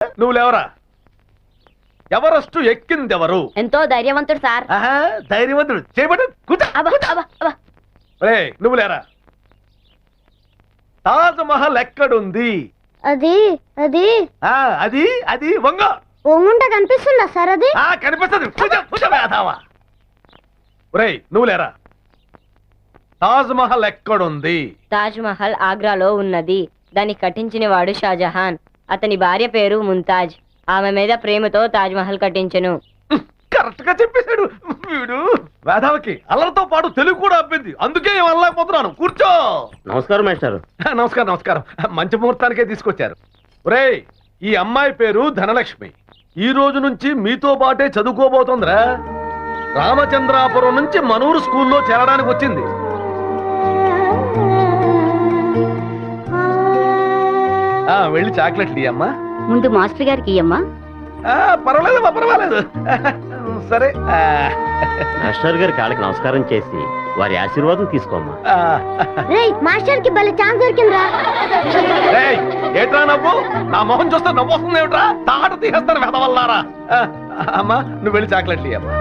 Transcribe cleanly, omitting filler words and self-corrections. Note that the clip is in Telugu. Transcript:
నువ్వు లేవరా. ఎవరెస్ట్ ఎక్కిందెవరు? ఎంతో ధైర్యవంతుడు సార్. ధైర్యవంతుడు చేయబడి కూర్చో. నువ్వు లేరా. తాజ్ మహల్ ఎక్కడుంది? అది అది అది అది వంగ ఒంగుంట కనిపిస్తుందా సార్? అది కనిపిస్తుంది. నువ్వు లేరా. తాజ్ మహల్ ఎక్కడుంది? తాజ్ మహల్ ఆగ్రాలో ఉన్నది. దాన్ని కట్టించిన వాడు షాజహాన్. అతని భార్య పేరు ముంతాజ్. ఆమె మీద ప్రేమతో తాజ్ మహల్ కట్టించెను. కరెక్ట్ గా చెప్పేశాడు వీడు. వేదావకి అల్లరితో పాటు తెలుగు కూడా అబ్బింది. అందుకే వెళ్ళలేకపోతున్నాను. కూర్చో. నమస్కారం మాస్టర్. నమస్కారం నమస్కారం. మంచి ముహూర్తానికే తీసుకొచ్చారు. ఒరేయ్, ఈ అమ్మాయి పేరు ధనలక్ష్మి. ఈ రోజు నుంచి మీతో పాటే చదువుకోబోతోందిరా. రామచంద్రాపురం నుంచి మనూరు స్కూల్లో చేరడానికి వచ్చింది. వెళ్ళి చాక్లెట్లు ఇయ్యమ్మా. ముందు మాస్టర్ గారికి ఇయ్యమ్మా. పర్వాలేదమ్మా, పర్వాలేదు. సరే. మాస్టర్ గారి కాళ్ళకి నమస్కారం చేసి వారి ఆశీర్వాదం తీసుకోమ్మా. మాస్టర్ కి భలే ఛాన్స్ దొరికిందిరా. ఏట్రా నవ్వు? నా మొహం చూస్తే నవ్వు వస్తుంది ఏమిట్రా? తాట తీసేస్తాను వెదవల్లారా. అమ్మా, నువ్వు వెళ్ళి చాక్లెట్లు ఇయ్యమ్మా.